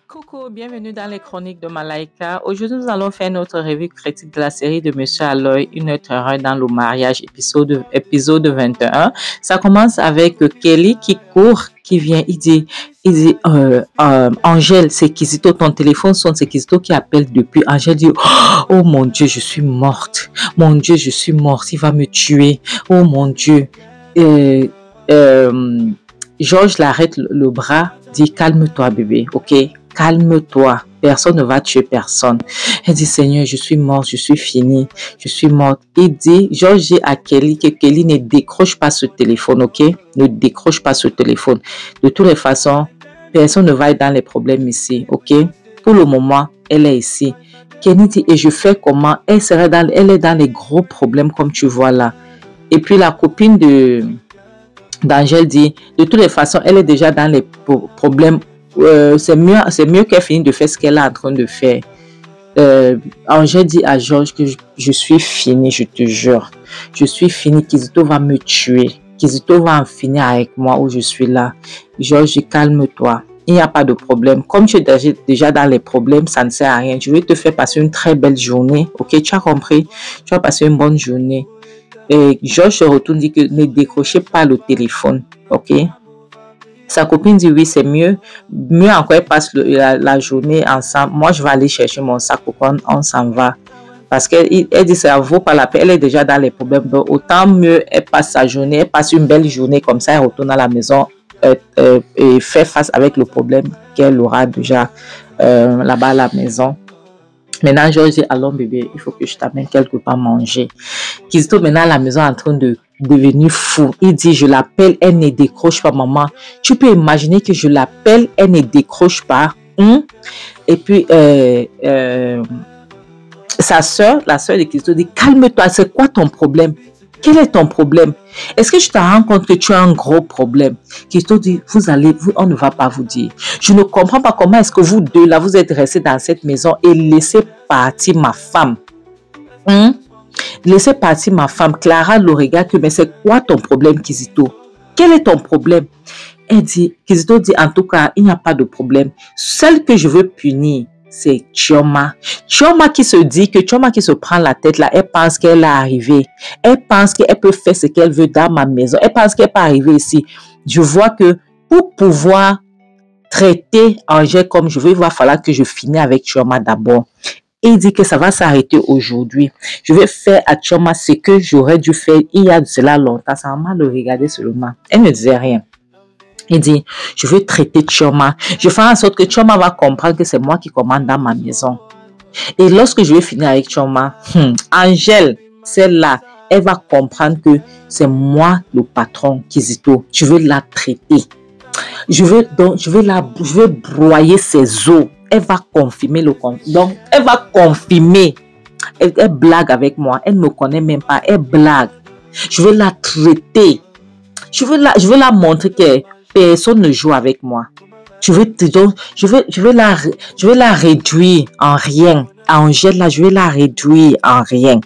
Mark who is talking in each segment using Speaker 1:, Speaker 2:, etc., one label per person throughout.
Speaker 1: Coucou, bienvenue dans les chroniques de Malaika. Aujourd'hui, nous allons faire notre revue critique de la série de Monsieur Aloy, Une autre erreur dans le mariage, épisode 21. Ça commence avec Kelly qui court, qui vient, il dit Angèle, c'est Kizito, ton téléphone sonne, c'est Kizito qui appelle depuis. Angèle dit, oh mon Dieu, je suis morte. Mon Dieu, je suis morte, il va me tuer. Oh mon Dieu. Georges l'arrête le bras, dit, calme-toi bébé, ok? Calme-toi, personne ne va tuer personne. Elle dit, Seigneur, je suis morte, je suis finie, je suis morte. Il dit, Georges dit à Kelly que Kelly ne décroche pas ce téléphone, ok? Ne décroche pas ce téléphone. De toutes les façons, personne ne va être dans les problèmes ici, ok? Pour le moment, elle est ici. Kelly dit, et je fais comment? Elle est dans les gros problèmes comme tu vois là. Et puis la copine d'Angèle dit, de toutes les façons, elle est déjà dans les problèmes. C'est mieux qu'elle finisse de faire ce qu'elle est en train de faire. Angèle dit à Georges que je suis finie, je te jure. Je suis finie, Kizito va me tuer. Kizito va en finir avec moi où je suis là. Georges dit, calme-toi. Il n'y a pas de problème. Comme tu es déjà dans les problèmes, ça ne sert à rien. Je vais te faire passer une très belle journée. Ok, tu as compris? Tu vas passer une bonne journée. Et Georges se retourne, dit que ne décrochez pas le téléphone. Ok? Sa copine dit oui, c'est mieux. Mieux encore, elle passe la journée ensemble. Moi, je vais aller chercher mon sac on s'en va. Parce qu'elle dit ça ne vaut pas la peine. Elle est déjà dans les problèmes. Donc, autant mieux, elle passe sa journée, elle passe une belle journée comme ça, elle retourne à la maison et fait face avec le problème qu'elle aura déjà là-bas à la maison. Maintenant, Georges dit, allons bébé, il faut que je t'amène quelque part manger. Kizito maintenant à la maison en train de devenir fou. Il dit, je l'appelle, elle ne décroche pas, maman. Tu peux imaginer que je l'appelle, elle ne décroche pas. Et puis, sa soeur, la soeur de Kizito dit, calme-toi, c'est quoi ton problème? Quel est ton problème? Est-ce que tu te rends compte que tu as un gros problème? Kizito dit, on ne va pas vous dire. Je ne comprends pas comment est-ce que vous deux là, vous êtes restés dans cette maison et laissez partir ma femme. Laissez partir ma femme. Clara le regarde, mais c'est quoi ton problème, Kizito? Quel est ton problème? Elle dit, Kizito dit, en tout cas, il n'y a pas de problème. Celle que je veux punir, c'est Chioma. Chioma qui se prend la tête là, elle pense qu'elle est arrivée. Elle pense qu'elle peut faire ce qu'elle veut dans ma maison. Elle pense qu'elle peut arriver ici. Je vois que pour pouvoir traiter Angèle comme je veux, il va falloir que je finisse avec Chioma d'abord. Et il dit que ça va s'arrêter aujourd'hui. Je vais faire à Chioma ce que j'aurais dû faire il y a de cela longtemps. Ça m'a le regarder seulement. Elle ne disait rien. Il dit, je veux traiter Chioma. Je ferai en sorte que Chioma va comprendre que c'est moi qui commande dans ma maison. Et lorsque je vais finir avec Chioma, Angèle, celle-là, elle va comprendre que c'est moi le patron, Kizito. Je veux la traiter. Je veux broyer ses os. Elle va confirmer le compte. Donc, elle va confirmer. Elle blague avec moi. Elle ne me connaît même pas. Elle blague. Je veux la traiter. Je veux la montrer que personne ne joue avec moi. Je veux la réduire en rien. Angèle, là, je vais la réduire en rien.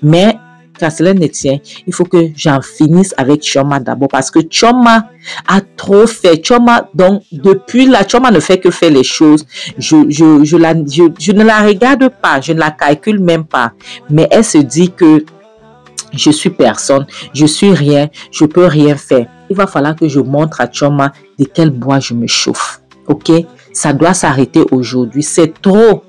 Speaker 1: Mais, quand cela ne tient, il faut que j'en finisse avec Chioma d'abord. Parce que Chioma a trop fait. Chioma, donc, depuis là, Chioma ne fait que faire les choses. Je ne la regarde pas. Je ne la calcule même pas. Mais elle se dit que je suis personne. Je suis rien. Je peux rien faire. Il va falloir que je montre à Chioma de quel bois je me chauffe. Ok? Ça doit s'arrêter aujourd'hui. C'est trop.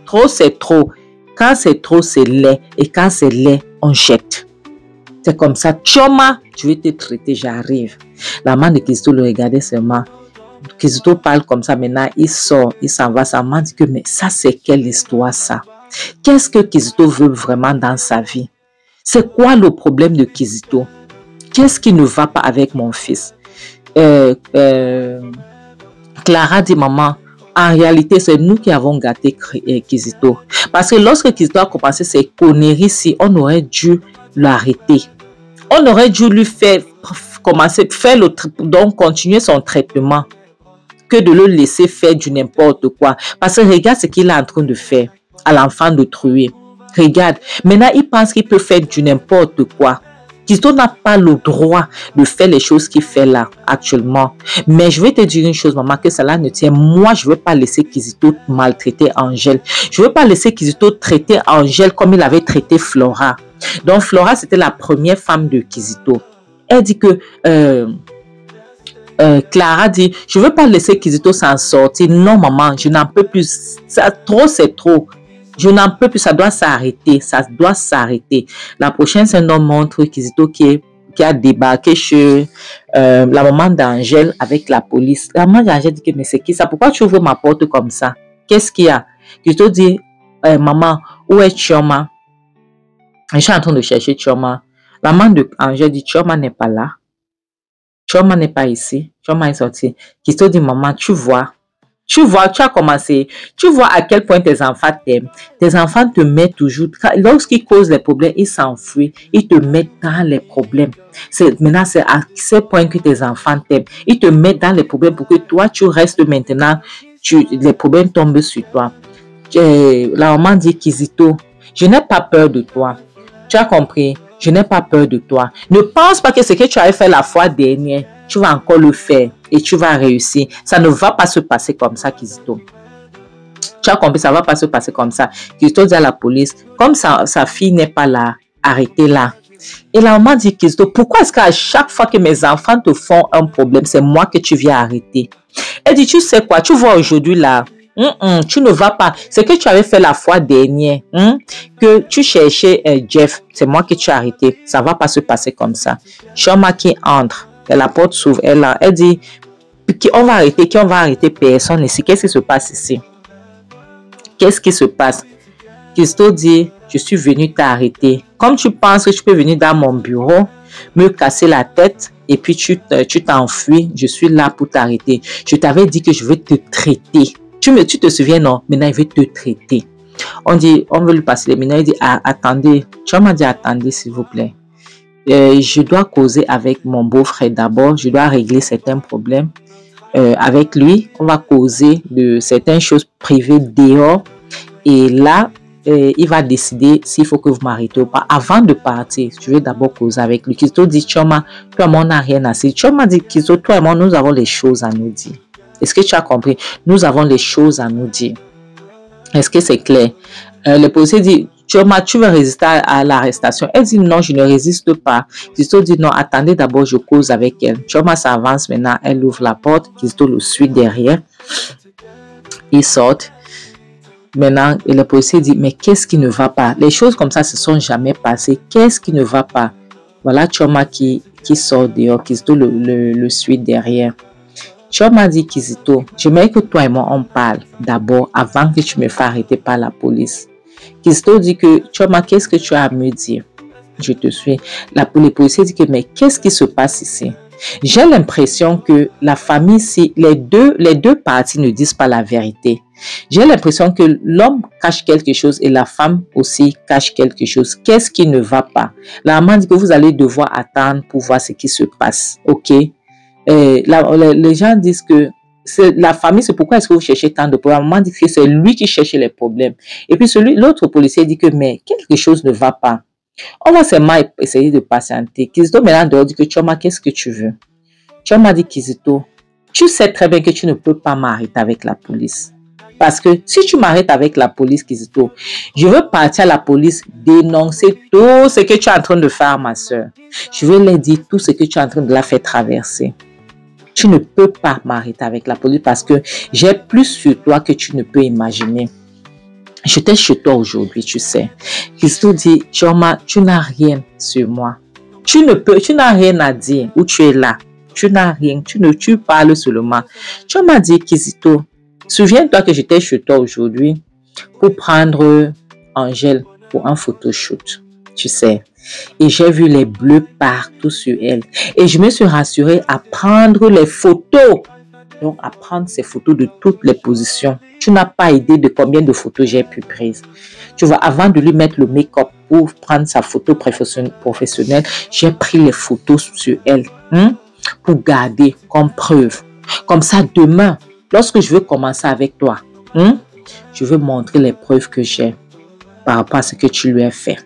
Speaker 1: Trop, c'est trop. Quand c'est trop, c'est laid. Et quand c'est laid, on jette. C'est comme ça. Chioma, je vais te traiter, j'arrive. La main de Kizito le regardait seulement. Kizito parle comme ça. Maintenant, il sort, il s'en va. Sa main dit que, mais ça, c'est quelle histoire, ça? Qu'est-ce que Kizito veut vraiment dans sa vie? C'est quoi le problème de Kizito? Qu'est-ce qui ne va pas avec mon fils? Clara dit, maman, en réalité, c'est nous qui avons gâté Kizito. Parce que lorsque Kizito a commencé ses conneries, on aurait dû l'arrêter. On aurait dû lui faire continuer son traitement que de le laisser faire du n'importe quoi. Parce que regarde ce qu'il est en train de faire à l'enfant de Truer. Regarde, maintenant il pense qu'il peut faire du n'importe quoi. Kizito n'a pas le droit de faire les choses qu'il fait là, actuellement. Mais je vais te dire une chose, maman, que cela ne tient. Moi, je ne veux pas laisser Kizito maltraiter Angèle. Je ne veux pas laisser Kizito traiter Angèle comme il avait traité Flora. Donc, Flora, c'était la première femme de Kizito. Elle dit que... Clara dit, je ne veux pas laisser Kizito s'en sortir. Non, maman, je n'en peux plus. Ça, trop, c'est trop. Je n'en peux plus, ça doit s'arrêter. Ça doit s'arrêter. La prochaine scène nous montre Kizito qui a débarqué chez la maman d'Angèle avec la police. La maman d'Angèle dit que, mais c'est qui ça? Pourquoi tu ouvres ma porte comme ça? Qu'est-ce qu'il y a? Kizito dit, maman, où est Chioma? Je suis en train de chercher Chioma. La maman d'Angèle dit, Chioma n'est pas là. Chioma n'est pas ici. Chioma est sorti. Kizito dit, maman, tu vois, tu as commencé. Tu vois à quel point tes enfants t'aiment. Tes enfants te mettent toujours. Lorsqu'ils causent les problèmes, ils s'enfuient. Ils te mettent dans les problèmes. Maintenant, c'est à ce point que tes enfants t'aiment. Ils te mettent dans les problèmes pour que toi, tu restes maintenant. Les problèmes tombent sur toi. La maman dit, Kizito, je n'ai pas peur de toi. Tu as compris? Je n'ai pas peur de toi. Ne pense pas que ce que tu avais fait la fois dernière, tu vas encore le faire et tu vas réussir. Ça ne va pas se passer comme ça, Kizito. Tu as compris, ça ne va pas se passer comme ça. Kizito dit à la police, comme sa fille n'est pas là, arrêtez-la. Et la maman dit, Kizito, pourquoi est-ce qu'à chaque fois que mes enfants te font un problème, c'est moi que tu viens arrêter? Elle dit, tu sais quoi, tu vois aujourd'hui là, tu ne vas pas. Ce que tu avais fait la fois dernière, que tu cherchais Jeff, c'est moi que tu as arrêté. Ça ne va pas se passer comme ça. Chioma qui entre, la porte s'ouvre, elle dit qu'on va arrêter personne ici. Qu'est-ce qui se passe ici? Qu'est-ce qui se passe? Kizito dit, je suis venu t'arrêter. Comme tu penses que tu peux venir dans mon bureau, me casser la tête et puis tu t'enfuis, je suis là pour t'arrêter. Je t'avais dit que je vais te traiter. Tu te souviens, non? Maintenant, il veut te traiter. On veut lui passer les minutes. Il dit, attendez. Chioma dit, attendez, s'il vous plaît. Je dois causer avec mon beau-frère d'abord. Je dois régler certains problèmes. Avec lui, on va causer de certaines choses privées dehors. Et là, il va décider s'il faut que vous m'arrêtez ou pas. Avant de partir, je vais d'abord causer avec lui. Kizito dit, Chioma, toi et moi, on n'a rien à dire. Chioma dit, Kizito, toi et moi, nous avons les choses à nous dire. Est-ce que tu as compris? Nous avons les choses à nous dire. Est-ce que c'est clair? Le policier dit, Chioma, tu veux résister à l'arrestation? Elle dit, non, je ne résiste pas. Kizito dit, non, attendez d'abord, je cause avec elle. Chioma s'avance maintenant, elle ouvre la porte. Kizito le suit derrière. Ils sortent. Maintenant, le policier dit, mais qu'est-ce qui ne va pas? Les choses comme ça ne se sont jamais passées. Qu'est-ce qui ne va pas? Voilà Chioma qui sort dehors. Kizito le suit derrière. Chioma dit, Kizito, j'aimerais que toi et moi on parle d'abord avant que tu me fasses arrêter par la police. Kizito dit que, Chioma, qu'est-ce que tu as à me dire? Je te suis. Le policier dit que, mais qu'est-ce qui se passe ici? J'ai l'impression que la famille, si les deux parties ne disent pas la vérité. J'ai l'impression que l'homme cache quelque chose et la femme aussi cache quelque chose. Qu'est-ce qui ne va pas? La maman dit que vous allez devoir attendre pour voir ce qui se passe. Ok? Les gens disent que la famille, c'est pourquoi est-ce que vous cherchez tant de problèmes. La maman dit que c'est lui qui cherche les problèmes. Et puis l'autre policier dit que mais quelque chose ne va pas. On va seulement essayer de patienter. Kizito maintenant dehors dit que Chioma, qu'est-ce que tu veux? Chioma dit, Kizito, tu sais très bien que tu ne peux pas m'arrêter avec la police. Parce que si tu m'arrêtes avec la police, Kizito, je veux partir à la police dénoncer tout ce que tu es en train de faire, ma soeur. Je veux leur dire tout ce que tu es en train de la faire traverser. Tu ne peux pas m'arrêter avec la police parce que j'ai plus sur toi que tu ne peux imaginer. J'étais chez toi aujourd'hui, tu sais. Kizito dit, Chioma, tu n'as rien sur moi. Tu n'as rien à dire où tu es là. Tu n'as rien, tu parles seulement. Chioma dit, Kizito, souviens-toi que j'étais chez toi aujourd'hui pour prendre Angèle pour un photoshoot, tu sais. Et j'ai vu les bleus partout sur elle. Et je me suis rassurée à prendre les photos. Donc, à prendre ces photos de toutes les positions. Tu n'as pas idée de combien de photos j'ai pu prendre. Tu vois, avant de lui mettre le make-up pour prendre sa photo professionnelle, j'ai pris les photos sur elle pour garder comme preuve. Comme ça, demain, lorsque je veux commencer avec toi, je veux montrer les preuves que j'ai par rapport à ce que tu lui as fait.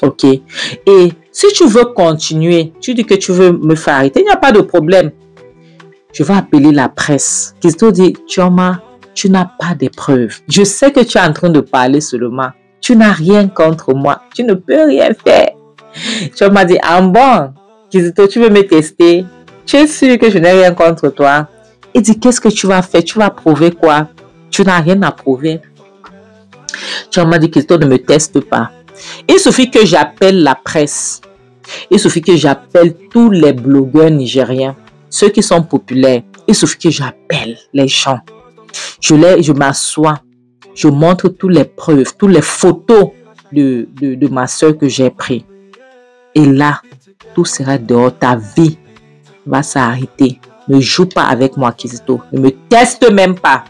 Speaker 1: Ok. Et si tu veux continuer, tu dis que tu veux me faire arrêter, il n'y a pas de problème. Je vais appeler la presse. Kizito dit, Chioma, tu n'as pas de preuves. Je sais que tu es en train de parler seulement. Tu n'as rien contre moi. Tu ne peux rien faire. Chioma dit, ah bon, Kizito, tu veux me tester? Tu es sûr que je n'ai rien contre toi? Il dit, qu'est-ce que tu vas faire? Tu vas prouver quoi? Tu n'as rien à prouver. Chioma dit, Kizito, ne me teste pas. Il suffit que j'appelle la presse. Il suffit que j'appelle tous les blogueurs nigériens, ceux qui sont populaires. Il suffit que j'appelle les gens. Je m'assois. Je montre toutes les preuves, toutes les photos de ma soeur que j'ai pris. Et là, tout sera dehors. Ta vie va s'arrêter. Ne joue pas avec moi, Kizito. Ne me teste même pas.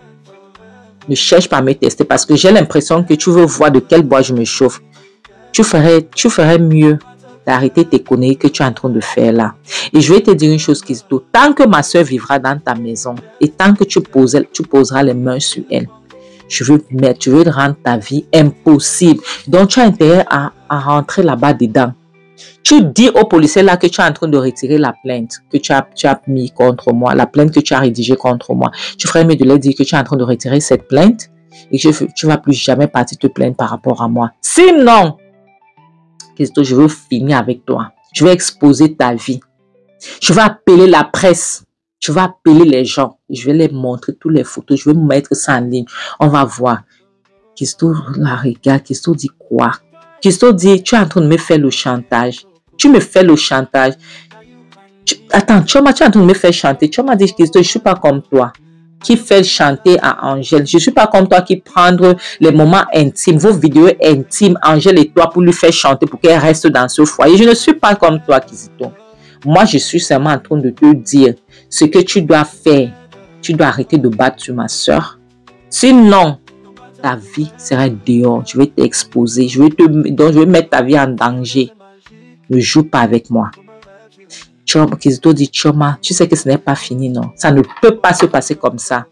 Speaker 1: Ne cherche pas à me tester parce que j'ai l'impression que tu veux voir de quel bois je me chauffe. Tu ferais mieux d'arrêter tes conneries que tu es en train de faire là. Et je vais te dire une chose, Kizito. Tant que ma soeur vivra dans ta maison et tant que tu poseras les mains sur elle, je veux rendre ta vie impossible. Donc, tu as intérêt à rentrer là-bas dedans. Tu dis au policier là que tu es en train de retirer la plainte que tu as mis contre moi, la plainte que tu as rédigée contre moi. Tu ferais mieux de leur dire que tu es en train de retirer cette plainte et que tu ne vas plus jamais partir te plaindre par rapport à moi. Sinon, Kizito, je veux finir avec toi. Je vais exposer ta vie. Je vais appeler la presse. Je vais appeler les gens. Je vais les montrer toutes les photos. Je vais mettre ça en ligne. On va voir. Kizito la regarde. Kizito dit quoi? Kizito dit, tu es en train de me faire le chantage. Tu me fais le chantage. Attends, Chioma, tu es en train de me faire chanter. Chioma dit, Kizito, je ne suis pas comme toi qui fait chanter à Angèle. Je ne suis pas comme toi qui prend les moments intimes, vos vidéos intimes, Angèle et toi, pour lui faire chanter, pour qu'elle reste dans ce foyer. Je ne suis pas comme toi, Kizito. Moi, je suis seulement en train de te dire ce que tu dois faire. Tu dois arrêter de battre sur ma soeur. Sinon, ta vie sera dehors. Je vais t'exposer. Donc, je vais mettre ta vie en danger. Ne joue pas avec moi. Kizito dit, Chioma, tu sais que ce n'est pas fini, non? Ça ne peut pas se passer comme ça.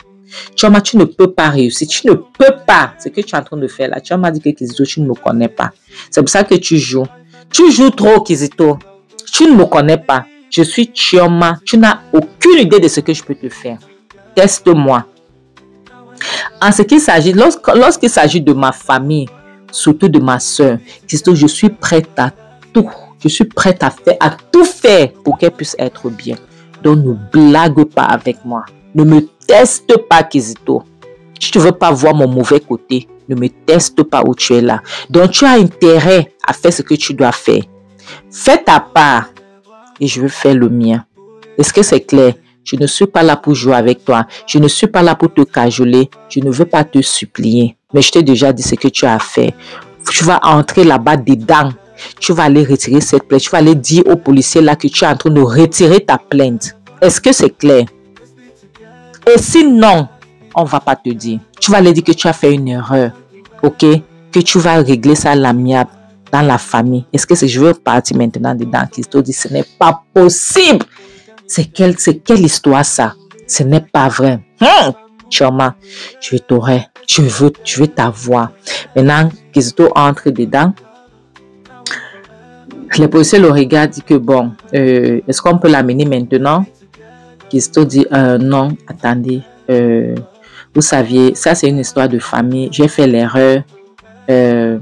Speaker 1: Chioma, tu ne peux pas réussir. Tu ne peux pas. Ce que tu es en train de faire là. Chioma dit que Kizito, tu ne me connais pas. C'est pour ça que tu joues. Tu joues trop, Kizito. Tu ne me connais pas. Je suis Chioma. Tu n'as aucune idée de ce que je peux te faire. Teste-moi. En ce qui s'agit, lorsqu'il s'agit de ma famille, surtout de ma soeur, Kizito, je suis prête à tout. Je suis prête à tout faire pour qu'elle puisse être bien. Donc, ne blague pas avec moi. Ne me teste pas, Kizito. Si tu ne veux pas voir mon mauvais côté, ne me teste pas où tu es là. Donc, tu as intérêt à faire ce que tu dois faire. Fais ta part et je vais faire le mien. Est-ce que c'est clair? Je ne suis pas là pour jouer avec toi. Je ne suis pas là pour te cajoler. Je ne veux pas te supplier. Mais je t'ai déjà dit ce que tu as à faire. Tu vas entrer là-bas dedans. Tu vas aller retirer cette plainte. Tu vas aller dire au policier là que tu es en train de retirer ta plainte. Est-ce que c'est clair? Et sinon, on ne va pas te dire. Tu vas aller dire que tu as fait une erreur. Ok? Que tu vas régler ça à l'amiable dans la famille. Est-ce que je veux partir maintenant dedans? Kizito dit, ce n'est pas possible. C'est quelle histoire ça? Ce n'est pas vrai. Chioma, je t'aurai. Je veux t'avoir. Maintenant, Kizito entre dedans. Les policiers le regardent, dit que bon, est-ce qu'on peut l'amener maintenant? Kizito dit non, attendez, vous saviez, ça c'est une histoire de famille, j'ai fait l'erreur. Elle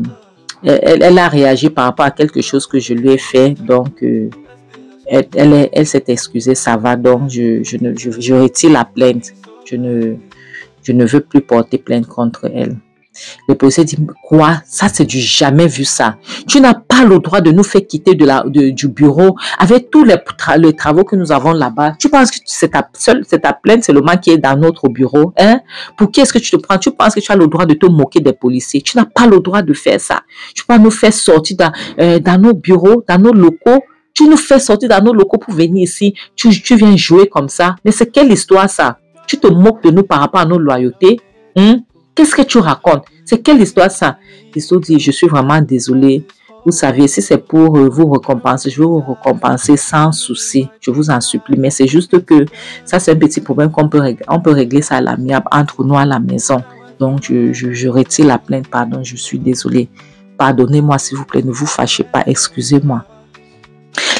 Speaker 1: a réagi par rapport à quelque chose que je lui ai fait, donc elle s'est excusée, ça va, donc je retire la plainte, je ne veux plus porter plainte contre elle. Le policier dit, quoi? Ça, c'est du jamais vu ça. Tu n'as pas le droit de nous faire quitter du bureau avec tous les travaux que nous avons là-bas. Tu penses que c'est ta plainte seulement qui est dans notre bureau, hein? Pour qui est-ce que tu te prends? Tu penses que tu as le droit de te moquer des policiers? Tu n'as pas le droit de faire ça. Tu peux nous faire sortir dans nos bureaux, dans nos locaux. Tu nous fais sortir dans nos locaux pour venir ici. Tu viens jouer comme ça. Mais c'est quelle histoire ça? Tu te moques de nous par rapport à nos loyautés, hein? Qu'est-ce que tu racontes? C'est quelle histoire ça? Kizito dit, je suis vraiment désolée. Vous savez, si c'est pour vous récompenser, je vais vous récompenser sans souci. Je vous en supplie. Mais c'est juste que ça, c'est un petit problème qu'on peut régler ça à l'amiable entre nous à la maison. Donc, je retire la plainte. Pardon, je suis désolée. pardonnez-moi s'il vous plaît, ne vous fâchez pas, excusez-moi.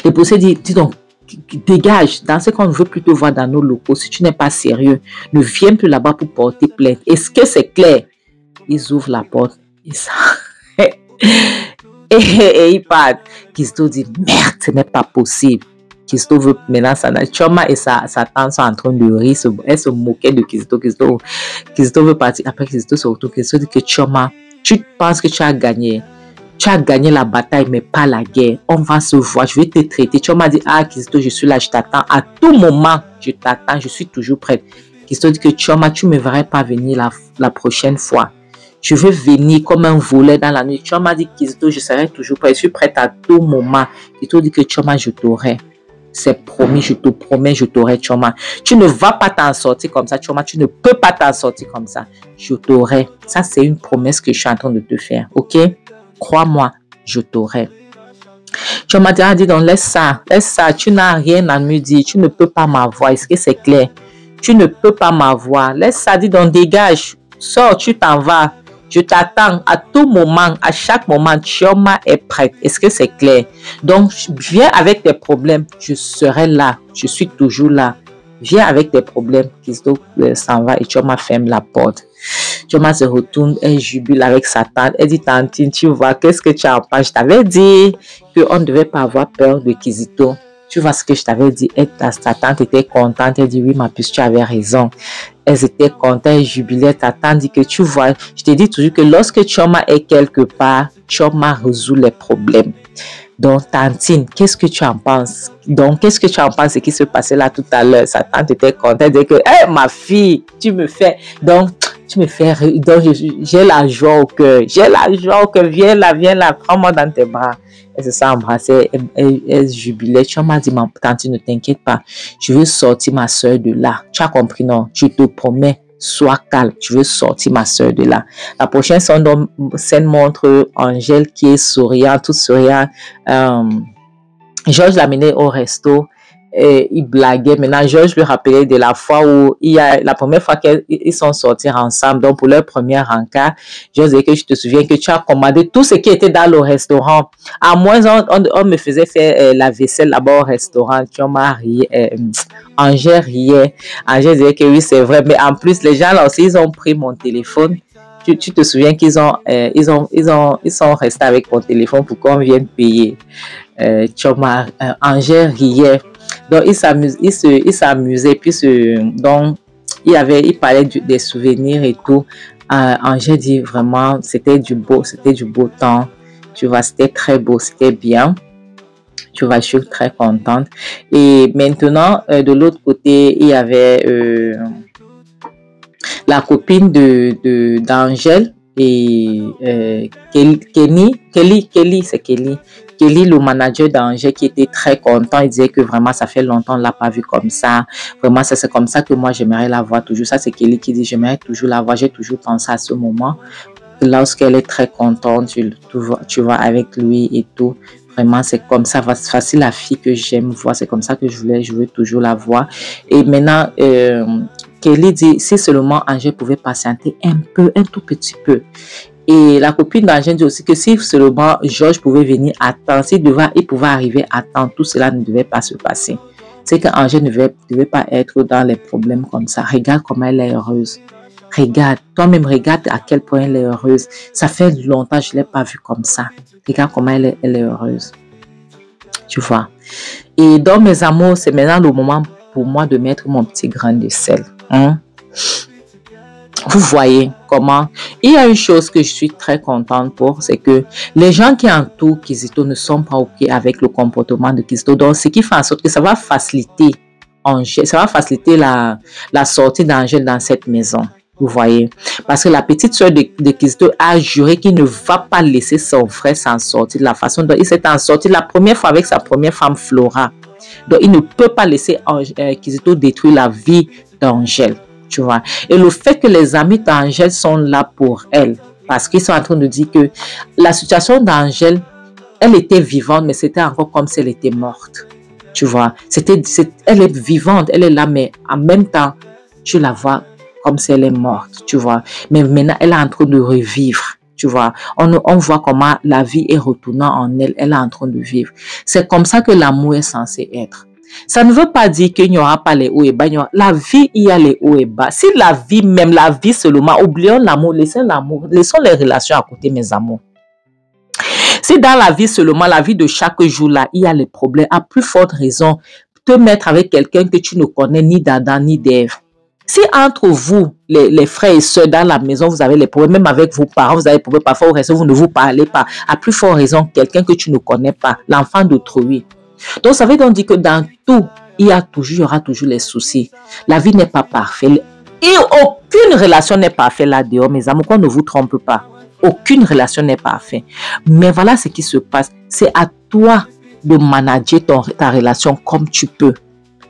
Speaker 1: Le policier dit donc, dégage. Dans ce qu'on veut plutôt voir dans nos locaux, si tu n'es pas sérieux, ne viens plus là-bas pour porter plainte. Est-ce que c'est clair? Ils ouvrent la porte et ils partent. Kizito dit, merde, ce n'est pas possible. Kizito veut maintenant s'en aller. Chioma et sa tante sont en train de rire. Elle se moquait de Kizito. Kizito veut partir. Après, Kizito se retourne. Kizito dit que Chioma, tu penses que tu as gagné. Tu as gagné la bataille, mais pas la guerre. On va se voir, je vais te traiter. Chioma dit, ah Kizito, je suis là, je t'attends. À tout moment, je t'attends, je suis toujours prête. Kizito dit que Chioma, tu ne me verrais pas venir la prochaine fois. Je veux venir comme un volet dans la nuit. Chioma dit, Kizito, je serai toujours prête. Je suis prête à tout moment. Kizito dit que Chioma, je t'aurai. C'est promis, je te promets, je t'aurai, Chioma. Tu ne vas pas t'en sortir comme ça, Chioma. Tu ne peux pas t'en sortir comme ça. Je t'aurai. Ça, c'est une promesse que je suis en train de te faire. OK? Crois-moi, je t'aurai. Chioma dit donc, laisse ça. Tu n'as rien à me dire. Tu ne peux pas m'avoir. Est-ce que c'est clair? Tu ne peux pas m'avoir. Laisse ça. Dis donc, dégage. Sors, tu t'en vas. Je t'attends à tout moment, à chaque moment. Chioma est prête. Est-ce que c'est clair? Donc, viens avec tes problèmes. Je serai là. Je suis toujours là. Viens avec tes problèmes. Kizito s'en va et Chioma ferme la porte. Chioma se retourne, elle jubile avec sa tante. Elle dit, tantine, tu vois, qu'est-ce que tu en penses? Je t'avais dit qu'on ne devait pas avoir peur de Kizito. Tu vois ce que je t'avais dit? Ta tante était contente. Elle dit, oui, ma puce, tu avais raison. Elles étaient contentes, elles jubilaient. Ta tante dit que tu vois, je te dis toujours que lorsque Chioma est quelque part, Chioma résout les problèmes. Donc, tantine, qu'est-ce que tu en penses? Donc, qu'est-ce que tu en penses ce qui se passait là tout à l'heure? Sa tante était contente, elle dit que, hey, ma fille, tu me fais, donc, tu me fais rire. Donc, j'ai la joie au cœur. J'ai la joie au cœur. Viens là, prends-moi dans tes bras. Elle se sent embrassée, elle jubilait. Chioma dit, ma tante, ne t'inquiète pas. Je veux sortir ma soeur de là. Tu as compris, non? Je te promets, sois calme. Je veux sortir ma soeur de là. La prochaine scène montre Angèle qui est souriante, toute souriante. Georges l'a mené au resto. Et il blaguait. Maintenant, Georges lui rappelait de la fois où la première fois qu'ils sont sortis ensemble, donc pour leur premier rencard, Georges disait que je te souviens que tu as commandé tout ce qui était dans le restaurant. À moins, on me faisait faire la vaisselle là-bas au restaurant. Chioma riait, Angèle riait. Angèle disait que oui, c'est vrai. Mais en plus, les gens là aussi, ils ont pris mon téléphone. Tu te souviens qu'ils sont restés avec mon téléphone pour qu'on vienne payer. Chioma, Angèle riait. Donc, il s'amusait. Puis, donc, il parlait des souvenirs et tout. Angèle dit vraiment, c'était du beau temps. Tu vois, c'était très beau, c'était bien. Tu vois, je suis très contente. Et maintenant, de l'autre côté, il y avait la copine d'Angèle et Kelly, c'est Kelly. Kelly, le manager d'Angèle, qui était très content, il disait que vraiment ça fait longtemps on l'a pas vu comme ça. Vraiment, c'est comme ça que moi j'aimerais la voir toujours. Ça, c'est Kelly qui dit j'aimerais toujours la voir. J'ai toujours pensé à ce moment. Lorsqu'elle est très contente, tu vois, avec lui et tout. Vraiment, c'est comme ça. C'est la fille que j'aime voir. C'est comme ça que je veux toujours la voir. Et maintenant, Kelly dit si seulement Angèle pouvait patienter un tout petit peu. Et la copine d'Angèle dit aussi que si seulement Georges pouvait venir à temps, il pouvait arriver à temps, tout cela ne devait pas se passer. C'est qu'Angèle ne devait pas être dans les problèmes comme ça. Regarde comment elle est heureuse. Regarde, toi-même regarde à quel point elle est heureuse. Ça fait longtemps que je ne l'ai pas vue comme ça. Regarde comment elle est heureuse. Tu vois. Et dans mes amours, c'est maintenant le moment pour moi de mettre mon petit grain de sel. Vous voyez comment. Il y a une chose que je suis très contente pour, c'est que les gens qui entourent Kizito ne sont pas OK avec le comportement de Kizito. Donc, ce qui fait en sorte que ça va faciliter la sortie d'Angèle dans cette maison. Vous voyez. Parce que la petite soeur de Kizito a juré qu'il ne va pas laisser son frère s'en sortir de la façon dont il s'est en sorti la première fois avec sa première femme Flora. Donc, il ne peut pas laisser Kizito détruire la vie d'Angèle. Tu vois. Et le fait que les amis d'Angèle sont là pour elle, parce qu'ils sont en train de dire que la situation d'Angèle, elle était vivante, mais c'était encore comme si elle était morte. Tu vois. Elle est vivante, elle est là, mais en même temps, tu la vois comme si elle est morte. Tu vois. Mais maintenant, elle est en train de revivre. tu vois. On voit comment la vie est retournant en elle, elle est en train de vivre. C'est comme ça que l'amour est censé être. Ça ne veut pas dire qu'il n'y aura pas les hauts et bas. La vie, il y a les hauts et bas. Si la vie, même la vie seulement, oublions l'amour, laissons les relations à côté, mes amours. Si dans la vie seulement, la vie de chaque jour là, il y a les problèmes, à plus forte raison, te mettre avec quelqu'un que tu ne connais ni d'Adam ni d'Ève. Si entre vous, les frères et sœurs dans la maison, vous avez les problèmes, même avec vos parents, vous avez des problèmes, parfois vous ne vous parlez pas, à plus forte raison, quelqu'un que tu ne connais pas, l'enfant d'autrui. Donc, ça veut donc dire que dans tout, il y aura toujours les soucis. La vie n'est pas parfaite. Et aucune relation n'est parfaite là-dehors, mes amours, qu'on ne vous trompe pas. Aucune relation n'est parfaite. Mais voilà ce qui se passe. C'est à toi de manager ta relation comme tu peux.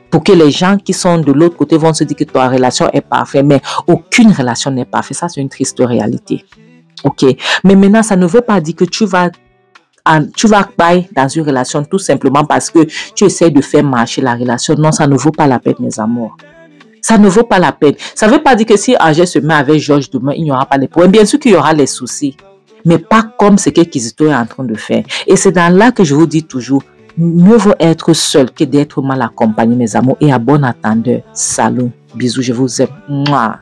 Speaker 1: Pour que les gens qui sont de l'autre côté vont se dire que ta relation est parfaite. Mais aucune relation n'est parfaite. Ça, c'est une triste réalité. OK. Mais maintenant, ça ne veut pas dire que tu vas bailler dans une relation tout simplement parce que tu essaies de faire marcher la relation. Non, ça ne vaut pas la peine, mes amours. Ça ne vaut pas la peine. Ça ne veut pas dire que si Angèle se met avec Georges demain, il n'y aura pas les problèmes. Bien sûr qu'il y aura les soucis, mais pas comme ce que Kizito est en train de faire. Et c'est dans là que je vous dis toujours, mieux vaut être seul que d'être mal accompagné, mes amours. Et à bon attendeur, salut, bisous, je vous aime. Mouah.